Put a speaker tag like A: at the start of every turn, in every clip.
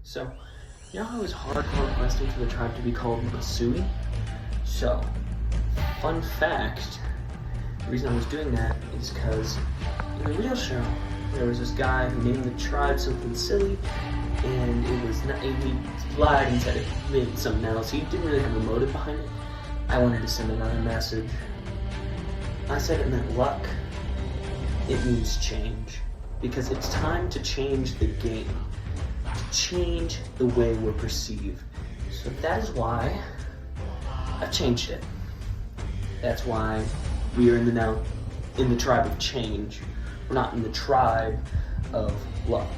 A: So, you know how it was hardcore requesting for the tribe to be called Masui? So, fun fact, the reason I was doing that is because in the real show, there was this guy who named the tribe something silly, and it was not, he lied and said it meant something else. He didn't really have a motive behind it. I wanted to send another message. I said it meant luck. It means change. Because it's time to change the game. To change the way we're perceived. So that is why I've changed it. That's why we are now in the tribe of change. We're not in the tribe of luck.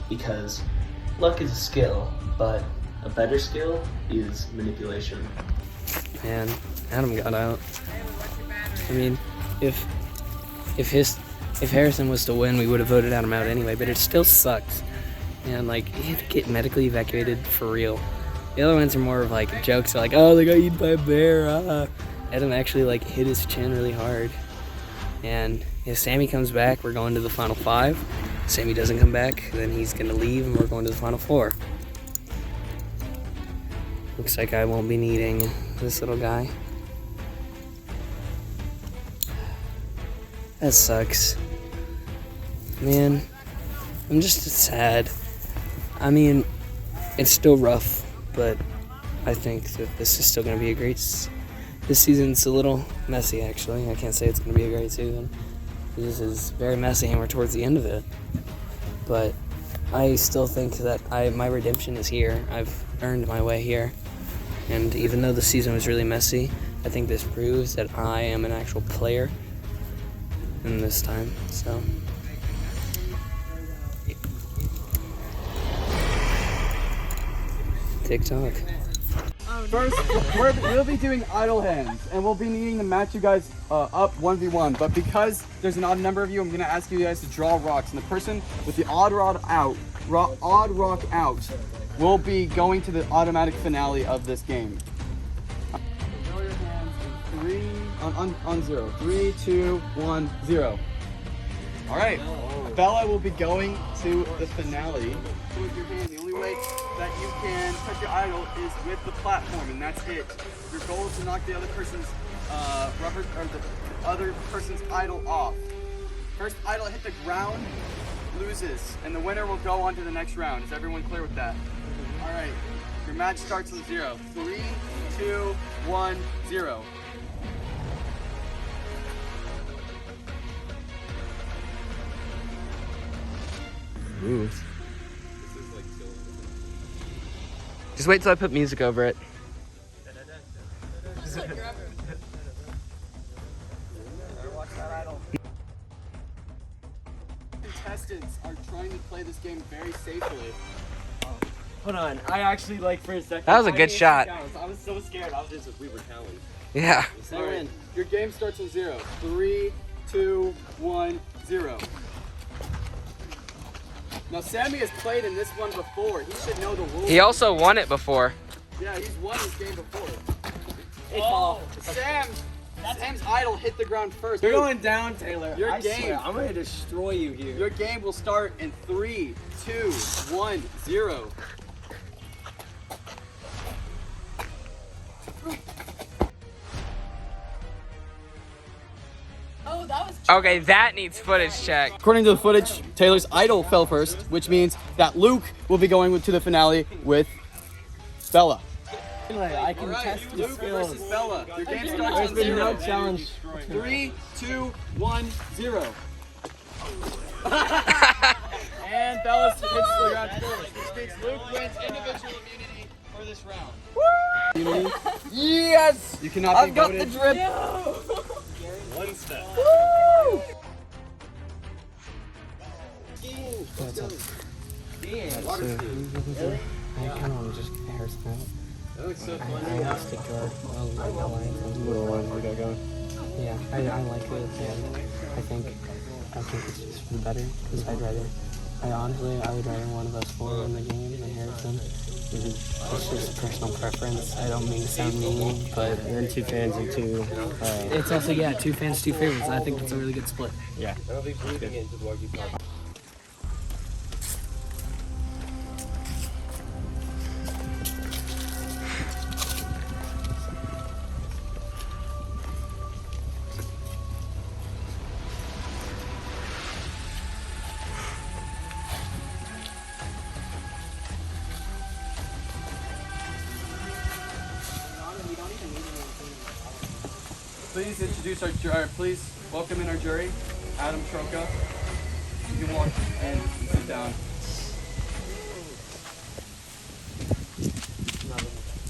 A: Because luck is a skill, but a better skill is manipulation.
B: And Adam got out. I mean, if Harrison was to win, we would have voted Adam out anyway, but it still sucks. And like, he had to get medically evacuated for real. The other ones are more of like jokes, like, oh, they got eaten by a bear. Adam actually like hit his chin really hard. And if Sammy comes back, we're going to the final 5. If Sammy doesn't come back, then he's gonna leave and we're going to the final 4. Looks like I won't be needing this little guy. That sucks. Man, I'm just sad. I mean, it's still rough, but I think that this is still going to be a great... This season's a little messy, actually. I can't say it's going to be a great season. This is very messy, and we're towards the end of it. But I still think that my redemption is here. I've earned my way here. And even though the season was really messy, I think this proves that I am an actual player in this time, so. TikTok.
C: First, we'll be doing idle hands, and we'll be needing to match you guys up 1v1. But because there's an odd number of you, I'm gonna ask you guys to draw rocks, and the person with the odd rock out will be going to the automatic finale of this game. Throw your hands in 3 on 0. 3, 2, 1, 0. All right, Bella will be going to the finale. With your hand, the only way that you can touch your idol is with the platform, and that's it. Your goal is to knock the other person's the other person's idol off. First idol hit the ground loses, and the winner will go on to the next round. Is everyone clear with that? All right, your match starts on 0. 3, 2, 1, 0.
B: Ooh. Just wait till I put music over it.
C: Contestants are trying to play this game very safely.
D: Hold on, I actually for a second.
B: That was a good shot.
D: I was so scared. I was just we were counting.
B: Yeah.
C: All right, your game starts on 0. 3, 2, 1, 0. Now Sammy has played in this one before. He should know the rules.
B: He also won it before.
C: Yeah, he's won this game before.
D: Oh,
C: Sam's idol hit the ground first.
D: you're going down, Taylor.
C: Your game.
D: Swear, I'm gonna destroy you here.
C: Your game will start in 3, 2, 1, 0.
B: Okay, that needs footage check.
C: According to the footage, Taylor's idol fell first, which means that Luke will be going to the finale with Bella.
D: I can test your
C: Luke
D: skills.
C: versus Bella. Your game starts
D: There's
C: on
D: been
C: 0.
D: no challenge.
C: 3, 2, 1, 0. And Bella hits the ground first, which means Luke wins individual immunity for this round.
D: Yes!
C: You cannot be
D: I've got
C: voted.
D: the drip.
E: One step.
D: Woo!
B: I kind of want to just get Harrison out.
C: That looks so
B: I
C: funny.
B: want to stick to our
C: Little one, we got going.
B: Yeah, I like it, and I think it's just for the better, because I would rather one of us 4 win the game than Harrison. It's just personal preference. I don't mean to sound mean, but
D: And then 2 fans and 2.
B: it's also, 2 fans, 2 favorites. I think it's a really good split.
D: Yeah.
C: please introduce please welcome in our jury, Adam Troca. You can walk and sit down.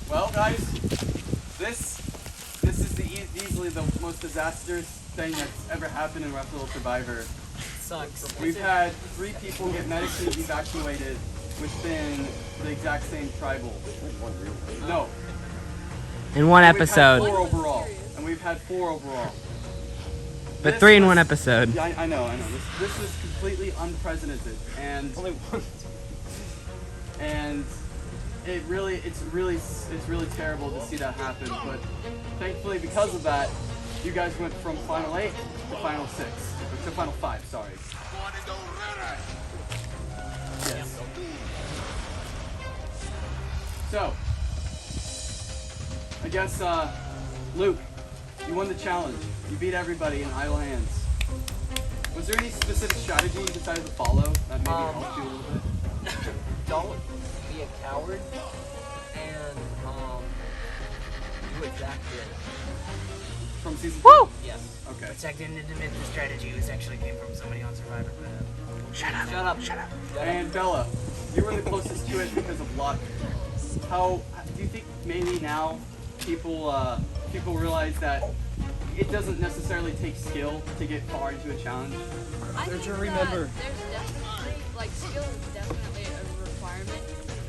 C: Well, guys, this is easily the most disastrous thing that's ever happened in Russellville Survivor.
B: Sucks.
C: We've had 3 people get medically evacuated within the exact same tribal. No.
F: In one
C: And we've had
F: episode.
C: 4 overall. And we've had 4 overall.
F: But
C: This
F: 3 in
C: was-
F: one episode.
C: Yeah, I know. This is completely unprecedented, and and it's really terrible to see that happen. But thankfully, because of that, you guys went from final 8 to final 6, or to final 5. Sorry. Yes. So, I guess Luke, you won the challenge. You beat everybody in idle hands. Was there any specific strategy you decided to follow that maybe helped you a little bit?
B: Don't be a coward and do what Zach did.
C: From season
F: Woo!
B: Yes.
C: Okay.
G: Zach didn't admit the strategy. It actually came from somebody on Survivor. But,
B: Shut up. Shut up.
C: And Bella, you were the closest to it because of luck. How do you think maybe now people realize that it doesn't necessarily take skill to get far into a challenge?
H: I think
C: to
H: that
C: remember.
H: there's definitely, like, skill is definitely a requirement,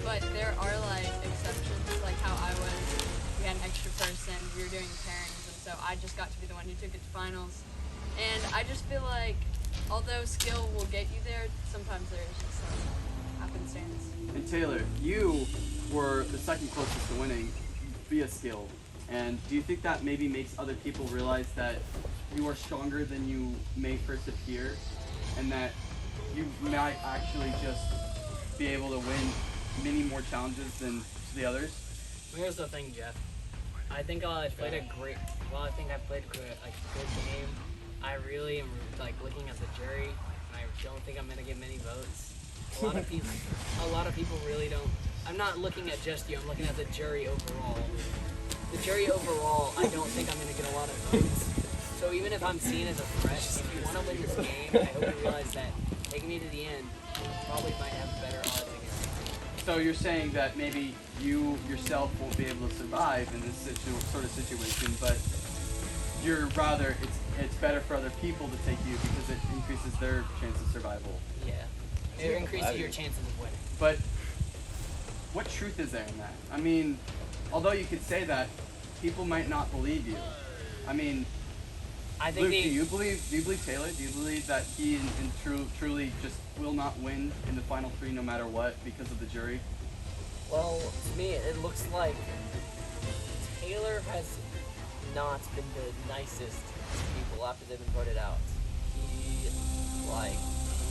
H: but there are, like, exceptions, like how I was, we had an extra person, we were doing pairings, and so I just got to be the one who took it to finals. And I just feel like, although skill will get you there, sometimes there's just, like, happenstance.
C: And Taylor, you were the second closest to winning via skill. And do you think that maybe makes other people realize that you are stronger than you may first appear, and that you might actually just be able to win many more challenges than the others?
G: here's the thing, Jeff. I think I played a great. Well, I think I played a good game. I really am like looking at the jury, and I don't think I'm gonna get many votes. A lot of people really don't. I'm not looking at just you. I'm looking at the jury overall. The jury overall, I don't think I'm going to get a lot of votes. So even if I'm seen as a threat, if you want to win this game, I hope you realize that taking me to the end, you probably might have better odds against me.
C: So you're saying that maybe you yourself won't be able to survive in this sort of situation, but you're rather it's better for other people to take you because it increases their chance of survival.
G: Yeah. It increases your chances of winning.
C: But what truth is there in that? I mean, although you could say that, people might not believe you. I mean,
G: I think
C: Luke, do you believe Taylor? Do you believe that he truly just will not win in the final 3 no matter what because of the jury?
G: Well, to me, it looks like Taylor has not been the nicest to people after they've been voted out. He, like,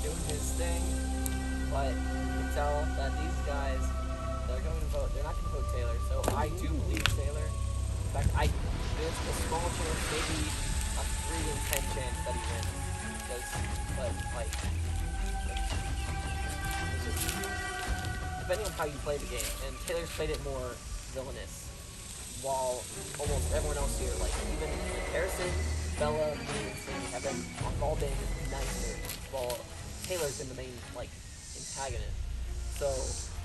G: doing his thing, but you can tell that these guys, they're not going to vote Taylor, so I do believe Taylor. In fact, there's a small chance, maybe a 3 in 10 chance that he wins. But, like, it's just, depending on how you play the game, and Taylor's played it more villainous, while almost everyone else here, like, even Harrison, Bella, me, and Sammy have all been nicer, while Taylor's been the main, like, antagonist. So,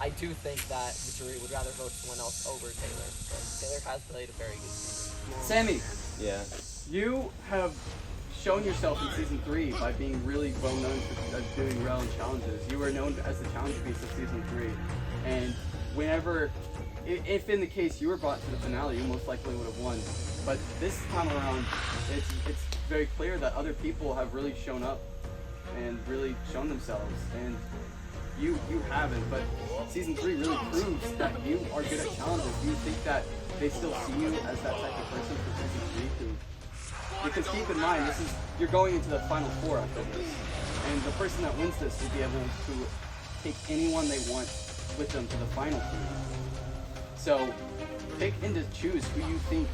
G: I do think that the jury would rather vote someone else over Taylor, but Taylor has played a very good game.
C: Sammy,
E: Yeah.
C: you have shown yourself in season 3 by being really well known for doing well in challenges. You were known as the challenge beast of season 3, and whenever, if in the case you were brought to the finale, you most likely would have won. But this time around, it's very clear that other people have really shown up and really shown themselves, and you haven't. But season 3 really proves that you are good at challenges. Do you think that they still see you as that type of person for season 3 too? Because keep in mind, you're going into the final 4 after this, and the person that wins this will be able to take anyone they want with them to the final 3. So pick and to choose who you think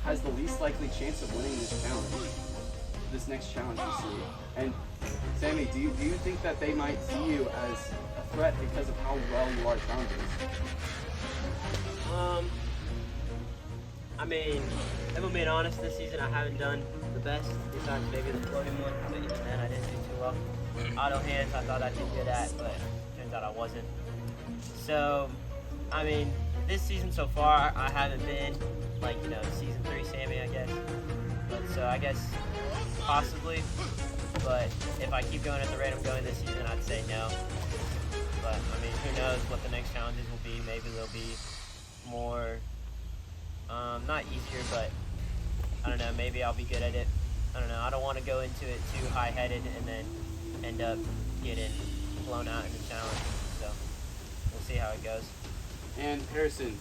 C: has the least likely chance of winning this challenge, this next challenge you see. And Sammy, do you think that they might see you as a threat because of how well you are at challenges?
D: I mean, if I'm being honest, this season I haven't done the best, besides maybe the floating one, but even then I didn't do too well. Auto hands I thought I did good at, but turns out I wasn't. So, I mean, this season so far, I haven't been, like, you know, season 3 Sammy, I guess. But so I guess possibly, but if I keep going at the rate I'm going this season, I'd say no. But, I mean, who knows what the next challenges will be. Maybe they'll be more, not easier, but I don't know, maybe I'll be good at it. I don't know, I don't want to go into it too high-headed and then end up getting blown out in the challenge. So, we'll see how it goes.
C: And Harrison,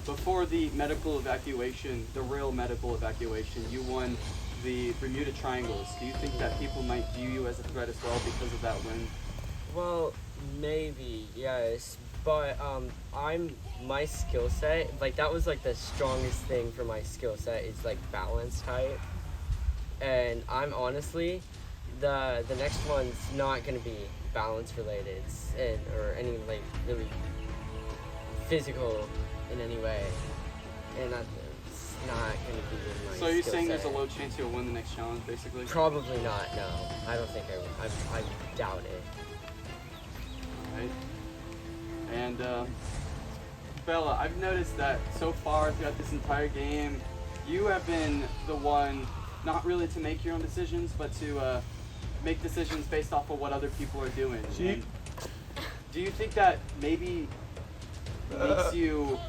C: before the medical evacuation, the real medical evacuation, you won the Bermuda Triangles. Do you think that people might view you as a threat as well because of that win?
D: Well, maybe, yes. But my skill set, like that was like the strongest thing for my skill set is like balance type. And I'm honestly, the next one's not gonna be balance related or any like really physical in any way. And that's not gonna be in my
C: So are you
D: skill
C: saying
D: set.
C: there's a low chance you'll win the next challenge, basically?
D: Probably not, no. I don't think I doubt it.
C: Right. And Bella, I've noticed that so far throughout this entire game, you have been the one not really to make your own decisions, but to make decisions based off of what other people are doing. And do you think that maybe makes you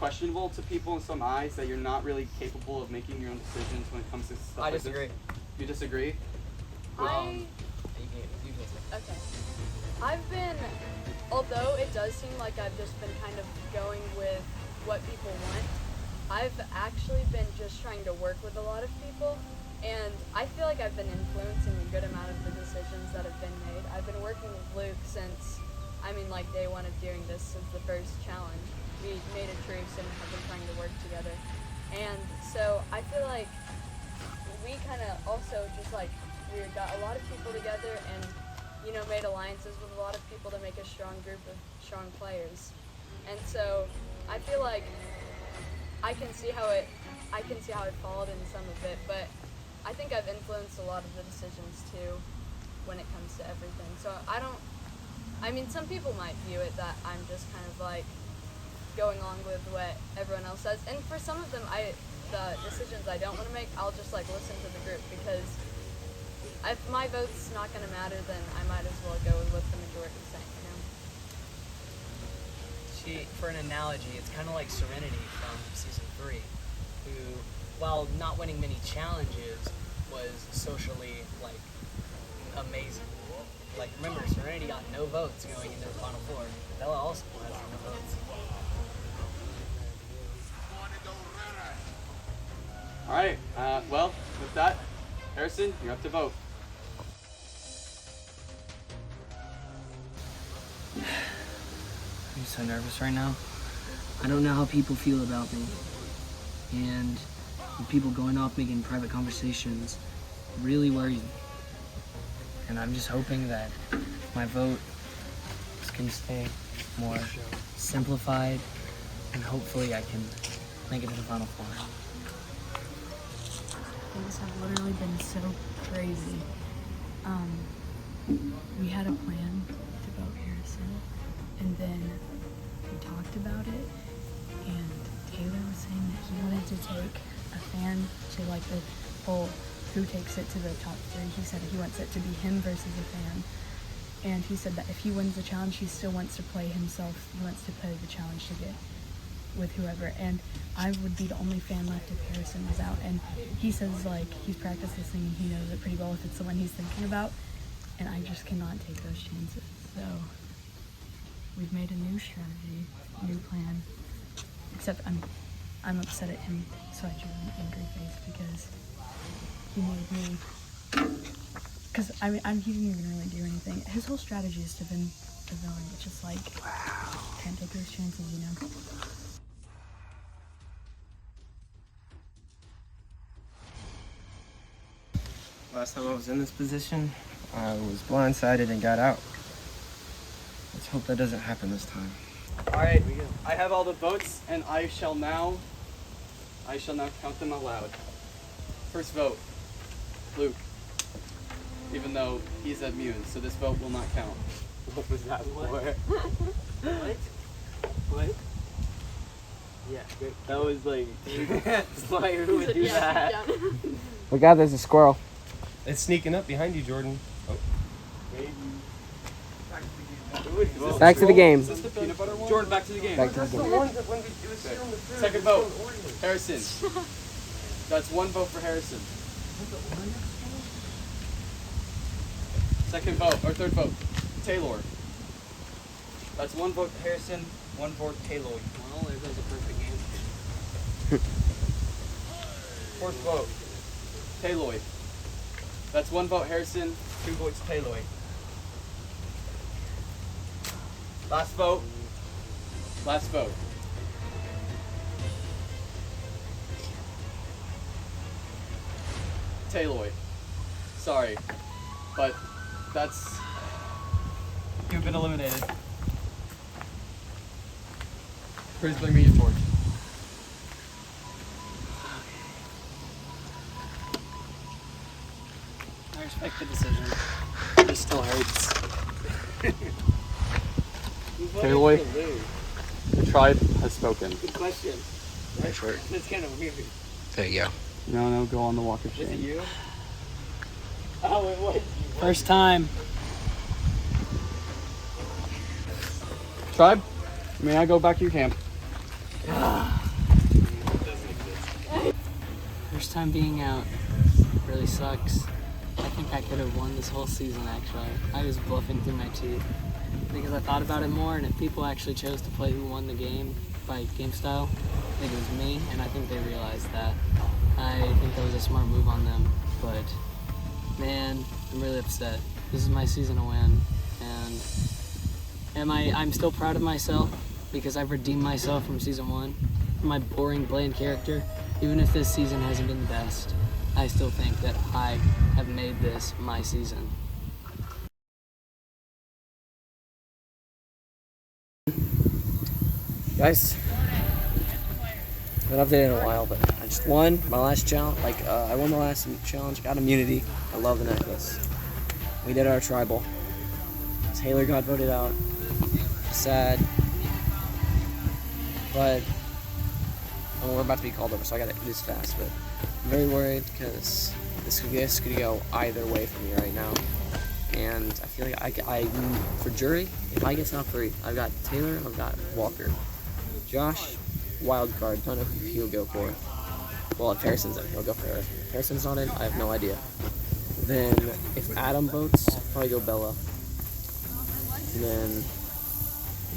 C: questionable to people in some eyes, that you're not really capable of making your own decisions when it comes to stuff
D: I
C: like
D: disagree.
C: this? You disagree?
H: Okay. I've been, although it does seem like I've just been kind of going with what people want, I've actually been just trying to work with a lot of people, and I feel like I've been influencing a good amount of the decisions that have been made. I've been working with Luke since, like day one of doing this, since the first challenge. We made a truce and have been trying to work together. And so I feel like we kind of also just like, we got a lot of people together and made alliances with a lot of people to make a strong group of strong players. And so I feel like I can see how it followed in some of it, but I think I've influenced a lot of the decisions too when it comes to everything. So some people might view it that I'm just kind of like going along with what everyone else says. And for some of them, the decisions I don't want to make, I'll just like listen to the group, because if my vote's not going to matter, then I might as well go with what the majority's saying,
G: See, for an analogy, it's kind of like Serenity from season 3, who, while not winning many challenges, was socially like amazing. Like, remember, Serenity got no votes going into the Final Four. Bella also has no votes.
C: All right. Well, with that, Harrison, you're up to vote.
B: I'm so nervous right now. I don't know how people feel about me. And people going off making private conversations really worries me. And I'm just hoping that my vote can stay more simplified, and hopefully I can make it to the Final Four.
I: Things have literally been so crazy. We had a plan to vote Harrison, and then we talked about it, and Taylor was saying that he wanted to take a fan to like the whole who takes it to the top 3. He said he wants it to be him versus a fan. And he said that if he wins the challenge, he still wants to play himself. He wants to play the challenge to get with whoever. And I would be the only fan left if Harrison was out. And he says like he's practiced this thing and he knows it pretty well if it's the one he's thinking about. And I just cannot take those chances. So we've made a new strategy, a new plan. Except I'm upset at him, so I drew an angry face because he made me. Because he didn't even really do anything. His whole strategy is to win the villain. It's just like, can't take those chances,
J: Last time I was in this position, I was blindsided and got out. Let's hope that doesn't happen this time.
C: All right, I have all the votes, and I shall now I shall now count them out loud. First vote, Luke. Even though he's immune, so this vote will not count.
D: What was that for? What? What? Yeah, good. That was like, like who would do that?
B: We got there's a squirrel.
J: It's sneaking up behind you, Jordan. Oh.
B: Back to the game.
C: Is this the peanut butter one? Jordan, back to the game.
B: Back to the game.
C: Second vote, Harrison. That's one vote for Harrison. Second vote, or third vote, Taylor. That's one vote Harrison, one vote Taylor.
G: Well, there goes a perfect game.
C: Fourth vote, Taylor. That's one vote Harrison, two votes Taylor. Last vote. Last vote. Taylor. Sorry, but that's... You've been eliminated. Please bring me your torch.
G: I respect the decision. It still hurts.
C: Taylor, the tribe has spoken.
G: Good question.
C: Right, sure.
G: That's kind of weird.
B: There you go.
C: No, go on the walk of
G: Was it
C: shame.
G: you? Oh, it was you. First time.
C: Tribe, may I go back to your camp?
G: First time being out. Really sucks. I think I could have won this whole season, actually. I was bluffing through my teeth. Because I thought about it more, and if people actually chose to play who won the game by game style, I think it was me, and I think they realized that. I think that was a smart move on them, but man, I'm really upset. This is my season to win, and I'm still proud of myself because I've redeemed myself from season 1, from my boring, bland character. Even if this season hasn't been the best, I still think that I have made this my season.
B: Guys, I haven't updated in a while, but I just won my last challenge. I won the last challenge, got immunity. I love the necklace. We did our tribal. Taylor got voted out. Sad. But we're about to be called over, so I gotta do this fast. But I'm very worried because this could go either way for me right now. And I feel like I for jury, if I get top 3, I've got Taylor, I've got Walker. Josh, wild card, don't know who he'll go for. Well, if Harrison's in, he'll go for her. If Harrison's not in, I have no idea. Then, if Adam votes, I'll probably go Bella. And then,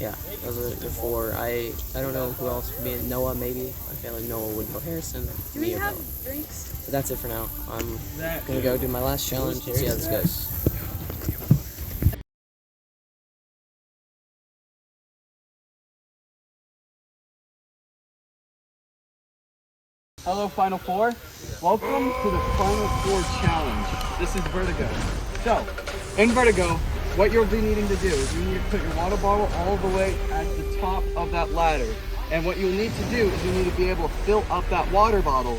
B: yeah, those are the 4. I don't know who else would be in. Noah, maybe. I feel like Noah would go Harrison.
H: Do we have drinks?
B: So that's it for now. I'm gonna go do my last challenge and see how this goes.
C: Hello, Final Four. Welcome to the Final Four Challenge. This is Vertigo. So, in Vertigo, what you'll be needing to do is you need to put your water bottle all the way at the top of that ladder. And what you'll need to do is you need to be able to fill up that water bottle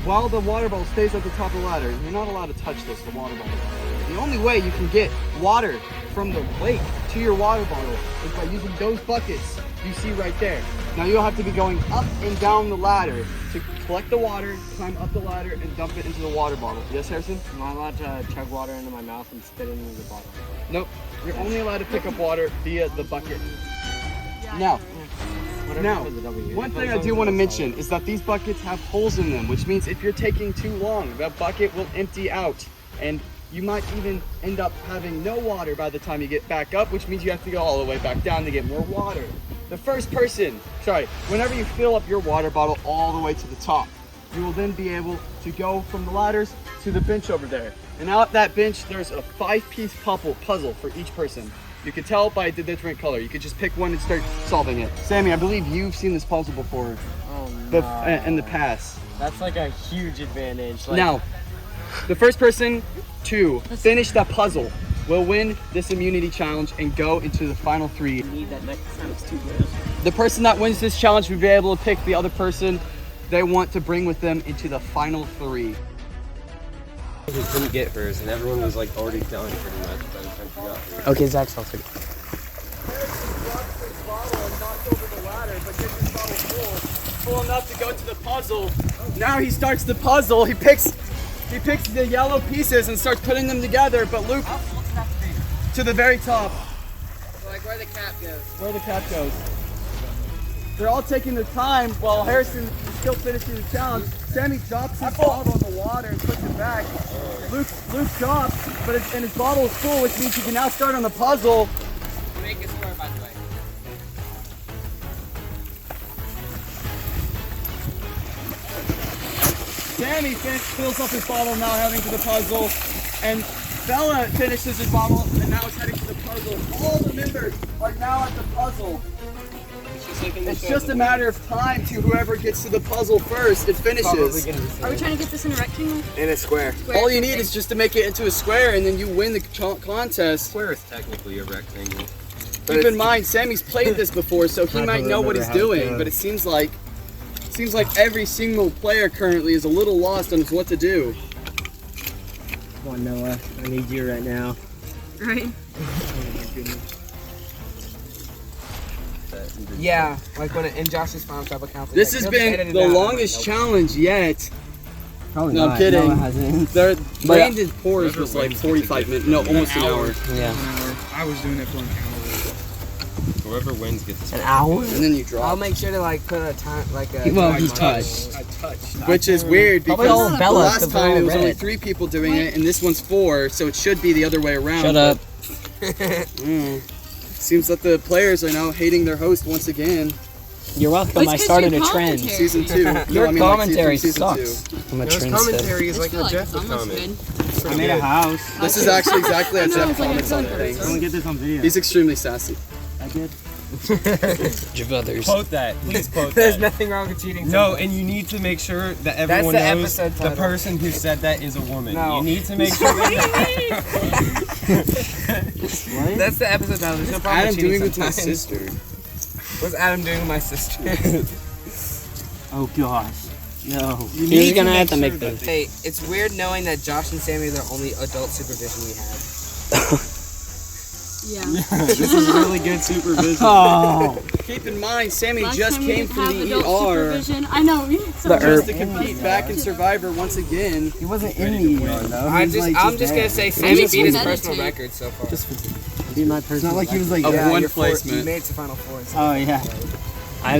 C: while the water bottle stays at the top of the ladder. You're not allowed to touch this, the water bottle. The only way you can get water from the lake to your water bottle is by using those buckets you see right there. Now you'll have to be going up and down the ladder to collect the water, climb up the ladder, and dump it into the water bottle. Yes, Harrison?
G: Am I allowed to chug water into my mouth and spit it into the bottle?
C: Nope. You're only allowed to pick up water via the bucket. Now, one thing I do want to mention is that these buckets have holes in them, which means if you're taking too long, that bucket will empty out. And you might even end up having no water by the time you get back up, which means you have to go all the way back down to get more water. The first person, whenever you fill up your water bottle all the way to the top, you will then be able to go from the ladders to the bench over there. And out at that bench, there's a 5-piece puzzle for each person. You can tell by the different color. You could just pick one and start solving it. Sammy, I believe you've seen this puzzle before. In the past.
D: That's like a huge advantage.
C: Now, the first person to finish that puzzle will win this immunity challenge and go into the final 3.
G: Need that next time, it's too good.
C: The person that wins this challenge will be able to pick the other person they want to bring with them into the final 3.
J: He couldn't get hers, and everyone was like already done pretty much by the time she got hers.
B: Okay, Zach's all through.
C: Full enough to go to the puzzle. Now he starts the puzzle. He picks the yellow pieces and starts putting them together. But Luke, to the very top.
D: Like where the cap goes.
C: Where the cap goes. They're all taking their time while Harrison is still finishing the challenge. Sammy drops his bottle in the water and puts it back. Luke stops, and his bottle is full, which means he can now start on the puzzle.
D: Make it square, by the way.
C: Sammy fills up his bottle now heading to the puzzle, and Bella finishes his bottle and now is heading to the puzzle. All the members are now at the puzzle. It's just a matter of time to whoever gets to the puzzle first, it finishes.
H: Are we trying to get this in a rectangle?
C: In a square. All you need is just to make it into a square and then you win the contest.
J: Square is technically a rectangle.
C: Keep in mind, Sammy's played this before, so he might know what he's doing, but it seems like every single player currently is a little lost on what to do.
F: Come on, Noah. I need you right now.
H: Right.
F: Oh my goodness.
B: Yeah, like when in Josh's final tribal council.
C: This has been the longest challenge yet.
F: Probably
C: no,
F: not.
C: I'm kidding.
F: No, it hasn't.
C: Brandon Pours was like 45 minutes. No, almost an hour.
B: Yeah.
E: I was doing it for an hour.
J: Whoever wins gets
F: An hour?
C: And then you drop.
B: I'll make sure to like put a time, like a.
F: Well, he touched.
E: I touched.
C: Which is weird because
B: Probably all
C: the
B: Bella,
C: last
B: 'cause they're
C: time
B: all
C: it was only
B: red.
C: 3 people doing it, and this one's 4, so it should be the other way around.
B: Shut up.
C: Seems that the players are now hating their host once again.
B: You're welcome. I started a trend.
C: Season 2. No,
B: Your
C: I mean,
B: commentary
C: season
B: sucks.
C: 2.
B: I'm a
J: His
B: trendsetter.
J: commentary is
H: I
J: like
H: feel
J: how
H: like
J: Jeff
H: it's
J: would
H: almost
J: comment.
H: good.
E: I made a house.
C: This is actually exactly how Jeff
H: it's like
C: comments on
H: a
C: things.
E: I'm gonna get this on video.
C: He's extremely sassy.
E: I did.
B: Javothers.
J: Quote that. Please quote
B: There's
J: that.
B: nothing wrong with cheating.
J: No, and you need to make sure that everyone
B: the
J: knows
B: episode
J: the
B: title.
J: person who said that is a woman.
B: No.
J: You need to make sure that
B: That's the episode title. There's no problem
C: Adam
B: with cheating
C: doing with my
B: sometimes.
C: sister.
B: What's Adam doing with my sister?
F: Oh gosh. No.
B: You're just gonna have to make
J: sure
B: those. Hey, it's weird knowing that Josh and Sammy are the only adult supervision we have.
H: Yeah.
C: This is really good supervision.
F: Oh.
C: Keep in mind, Sammy
H: Last
C: just
H: time we
C: came
H: didn't
C: from
H: have
C: the
H: adult
C: ER
H: supervision. I know.
C: just to compete back in Survivor once again.
F: He wasn't in the ER though.
B: I'm just gonna say Sammy beat his personal record so far.
F: Be my person. It's not like he was like
C: Of one
B: you're
C: placement.
B: You made it to Final Four.
F: Oh yeah.
B: I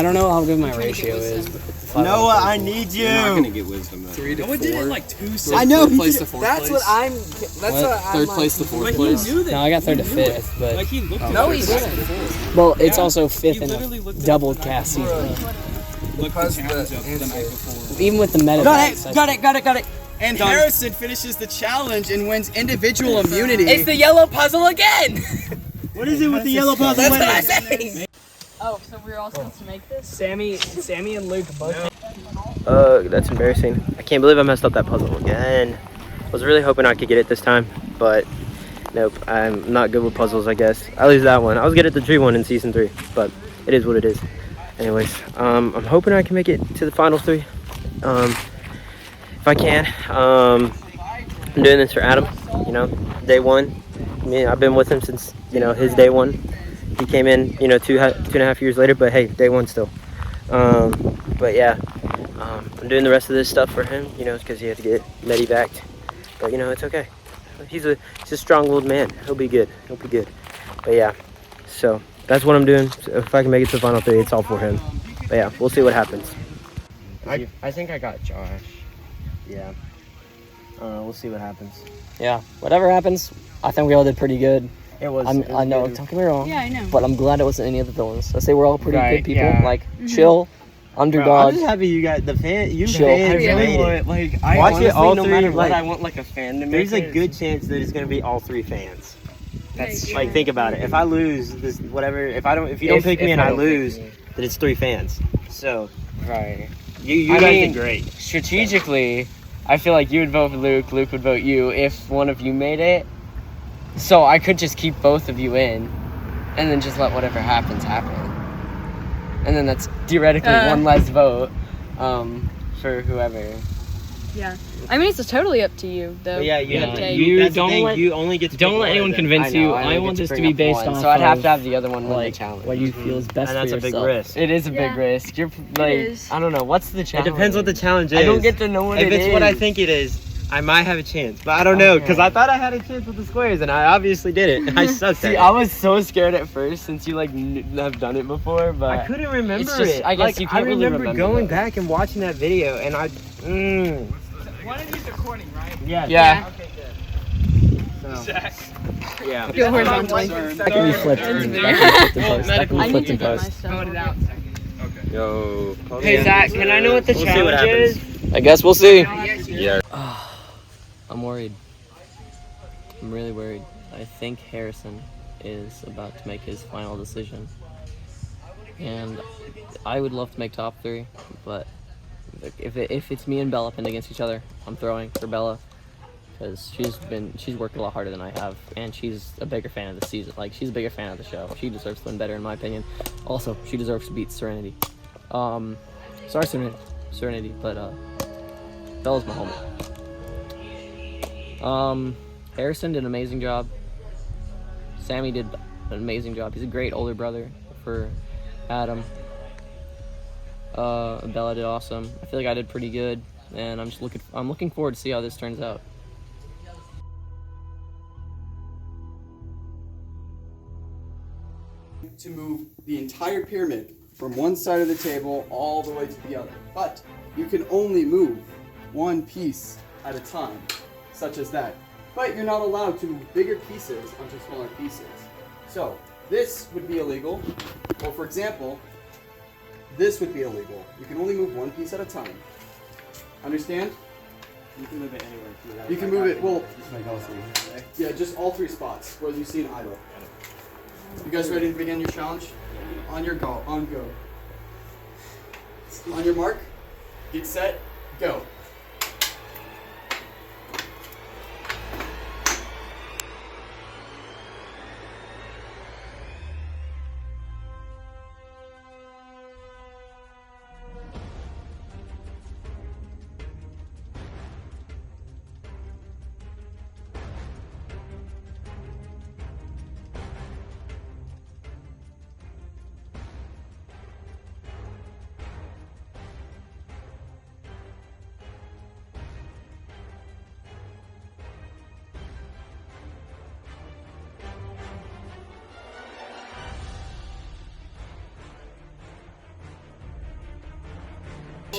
B: don't know how good my ratio is.
F: Noah, I need you.
J: you're not gonna get wisdom though.
C: 3 to 4.
E: Noah did it like 2 seconds.
F: I know.
C: Third place to 4th
B: That's
C: place.
B: what I'm. That's what I'm.
C: Third place to 4th
E: Like he
C: place.
E: knew that.
B: No, I got third to
E: He knew it.
B: fifth, but
E: Like he looked at
B: no,
E: it.
B: he didn't. Well, it's also fifth in
E: literally looked
B: a
E: at
B: double
E: it the night
B: cast
E: before.
B: season.
E: Looked the
B: Because
E: challenge
B: the
E: up the night before.
B: Even with the meta.
F: Got it.
C: And Harrison finishes the challenge and wins individual immunity.
B: It's the yellow puzzle again.
F: What is it with the yellow puzzle?
B: That's what I'm saying.
H: Oh, so we're all supposed to make this?
B: Sammy and Luke both.
K: That's embarrassing. I can't believe I messed up that puzzle again. I was really hoping I could get it this time, but nope, I'm not good with puzzles, I guess. I lose that one. I was good at the tree one in season 3, but it is what it is. Anyways, I'm hoping I can make it to the final 3. If I can. I'm doing this for Adam, you know, day 1. I mean, I've been with him since, you know, his day 1. He came in, you know, 2.5 years later, but hey, day 1 still. But yeah, I'm doing the rest of this stuff for him, you know, because he had to get medevaced. But you know, it's okay. He's a strong-willed man. He'll be good. But yeah, so that's what I'm doing. So if I can make it to the final 3, it's all for him. But yeah, we'll see what happens. I think I got Josh. Yeah. We'll see what happens.
B: Yeah, whatever happens, I think we all did pretty good.
K: It was.
B: I know, don't get me wrong.
H: Yeah, I know.
B: But I'm glad it wasn't any of the villains. I say we're all pretty
F: Right,
B: good people.
F: yeah.
B: Like, chill, underdog.
F: I'm just happy you got the fan. You
B: Chill.
F: fans
K: I really
F: made
K: want,
F: it.
K: like,
F: I
K: watch
F: honestly,
K: it all
F: no
K: 3.
F: matter
K: Like,
F: what,
K: I want like a fan to make
F: there's a
K: it.
F: good chance that it's gonna be all 3 fans.
K: That's
H: Yeah,
K: like, think about it. If I lose this, whatever. If you don't pick me and I lose, then it's 3 fans. So
B: Right.
K: you
B: I
K: guys
B: mean,
K: did great.
B: Strategically, I feel like you would vote for Luke would vote you if one of you made it. So I could just keep both of you in, and then just let whatever happens happen. And then that's theoretically one less vote.
J: For whoever.
H: Yeah. I mean, it's totally up to you, though.
J: But yeah,
H: You have to take-
B: you
J: that's the
B: don't
J: thing,
B: let-
J: you only get to
B: Don't
J: pick
B: let
J: one
B: anyone
J: of them.
B: convince you. I
J: only
B: want
J: get
B: this to
J: bring
B: be
J: up
B: based
J: one.
B: off
J: So I'd have
B: of,
J: to have the other one win the
B: like
J: challenge.
B: what you feel is best
J: And that's
B: for
J: a big
B: yourself.
J: risk.
C: It is a big
H: Yeah.
C: risk. You're like,
H: is.
C: I don't know. What's the
J: It
C: challenge?
J: depends what the challenge is.
C: I don't get to know what
J: if
C: it
J: it's what I
C: is.
J: think it is, I might have a chance. But I don't know, because I thought I had a chance with the squares, and I obviously didn't. I sucked
C: See,
J: at it.
C: I was so scared at first since you like have done it before, but
J: I couldn't remember
C: it's just,
J: it.
C: I guess
J: Like,
C: you can't
J: I
C: really
J: remember
C: remember
J: going
C: though.
J: back and watching that video, and I.
E: One of these recording, right?
J: Yeah.
C: Yeah.
E: Okay, good.
J: Yeah.
H: Go horizontally.
B: That can be flipped. That can be flipped in post. That can
H: I
B: be
H: need
B: flipped
H: to
B: in
H: get my
B: post.
H: stuff.
E: It out.
J: Yo.
K: Hey, Zach, can I know what the
J: We'll see what
K: challenge is?
J: happens.
B: I guess we'll see.
J: Yeah.
B: I'm worried. I'm really worried. I think Harrison is about to make his final decision. And I would love to make top 3, but if it's me and Bella pinned against each other, I'm throwing for Bella. Because she's worked a lot harder than I have, and she's a bigger fan of the season. Like, she's a bigger fan of the show. She deserves to win better, in my opinion. Also, she deserves to beat Serenity. Sorry, Serenity, but Bella's my homie. Harrison did an amazing job. Sammy did an amazing job. He's a great older brother for Adam. Bella did awesome. I feel like I did pretty good, and I'm looking forward to see how this turns out.
C: To move the entire pyramid from one side of the table all the way to the other. But you can only move one piece at a time, such as that. But you're not allowed to move bigger pieces onto smaller pieces. So this would be illegal. Or for example, this would be illegal. You can only move one piece at a time. Understand?
E: You can move it anywhere too.
C: You can move it, well,
E: Just like all three.
C: yeah, just all 3 spots where you see an idol. You guys ready to begin your challenge? On your go. On go. On your mark, get set, go.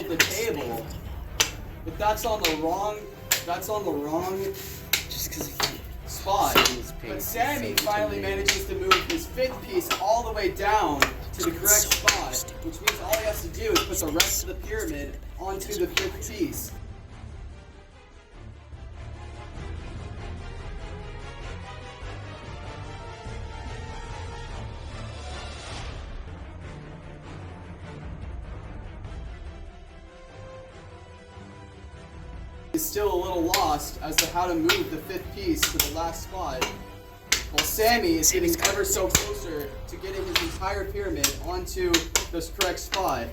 C: The table, but that's on the wrong spot. But Sammy finally manages to move his 5th piece all the way down to the correct spot, which means all he has to do is put the rest of the pyramid onto the 5th piece. Is still a little lost as to how to move the 5th piece to the last spot, while Sammy is getting ever so closer to getting his entire pyramid onto the correct spot.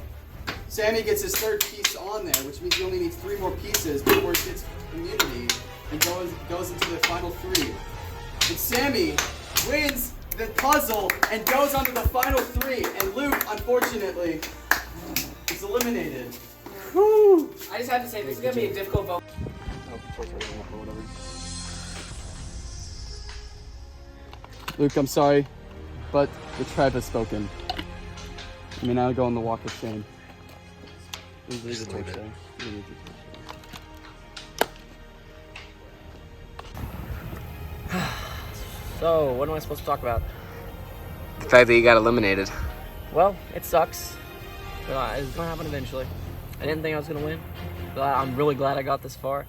C: Sammy gets his 3rd piece on there, which means he only needs 3 more pieces before he gets immunity and goes into the final 3. And Sammy wins the puzzle and goes on to the final 3, and Luke, unfortunately, is eliminated.
G: I just have to say, this is going to be a difficult vote.
C: Luke, I'm sorry, but the tribe has spoken. You may now go on the walk of shame. Please leave the torch there. Leave the torch there.
B: So, what am I supposed to talk about?
C: The fact that you got eliminated.
B: Well, it sucks. But it's gonna happen eventually. I didn't think I was gonna win, but I'm really glad I got this far.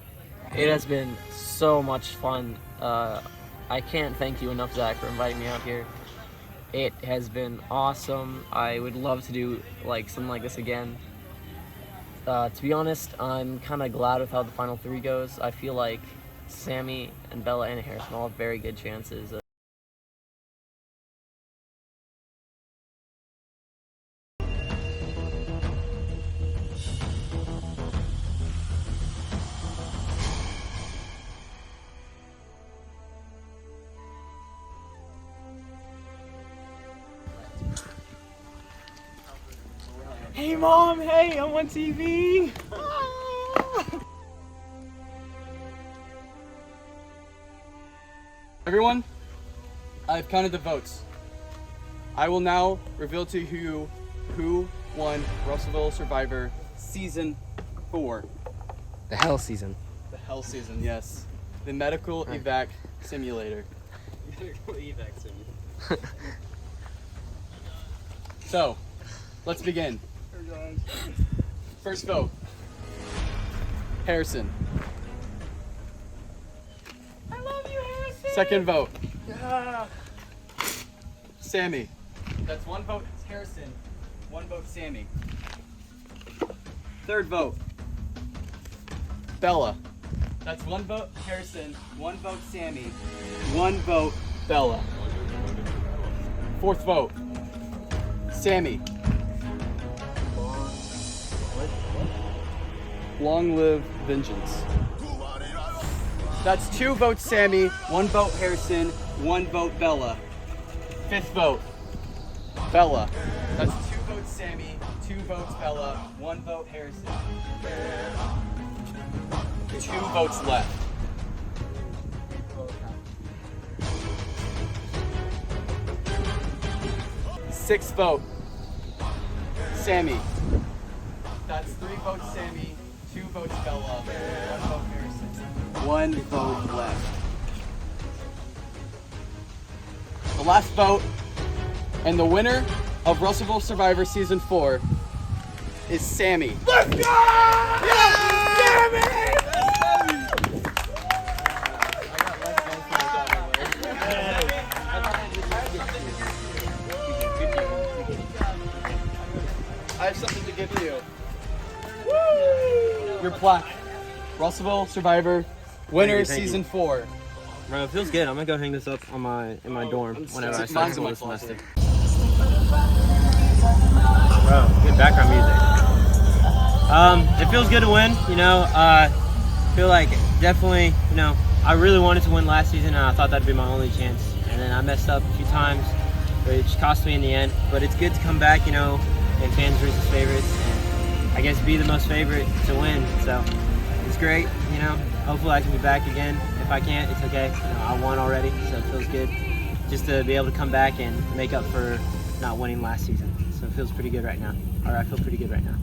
B: It has been so much fun. I can't thank you enough, Zach, for inviting me out here. It has been awesome. I would love to do like something like this again. To be honest, I'm kind of glad with how the final 3 goes. I feel like Sammy and Bella and Harrison all have very good chances.
E: Hey mom, hey, I'm on TV.
C: Everyone, I've counted the votes. I will now reveal to you who won Russellville Survivor Season 4.
B: The hell season.
C: The hell season, yes. The medical evac simulator.
E: Medical evac simulator.
C: So, let's begin. First vote. Harrison.
E: I love you, Harrison.
C: Second vote.
E: Yeah.
C: Sammy. That's one vote Harrison, one vote Sammy. Third vote. Bella. That's one vote Harrison, one vote Sammy, one vote Bella. Fourth vote. Sammy. Long live vengeance. That's 2 votes Sammy, 1 vote Harrison, 1 vote Bella. Fifth vote. Bella. That's 2 votes Sammy, 2 votes Bella, 1 vote Harrison. 2 votes left. Sixth vote. Sammy. That's 3 votes Sammy, 2 votes Bella, 1 vote Harrison. 1 vote left. The last vote, and the winner of Russellville Survivor Season 4 is Sammy.
E: Let's go! Yeah! Sammy!
C: I have something to give you. Woo! Your plaque. Russellville Survivor winner
K: Thank you.
C: Season 4.
K: Bro, it feels good. I'm gonna go hang this up on in my dorm whenever I start
C: Mine's in
K: school
C: my
K: this
C: closet.
K: semester. Bro, good background music. It feels good to win. You know, feel like definitely. You know, I really wanted to win last season, and I thought that'd be my only chance. And then I messed up a few times, which cost me in the end. But it's good to come back. You know, and fans versus favorites, and I guess be the most favorite to win. So it's great. You know, hopefully I can be back again. If I can't, it's okay. You know, I won already, so it feels good just to be able to come back and make up for not winning last season. So it feels pretty good right now. Or I feel pretty good right now.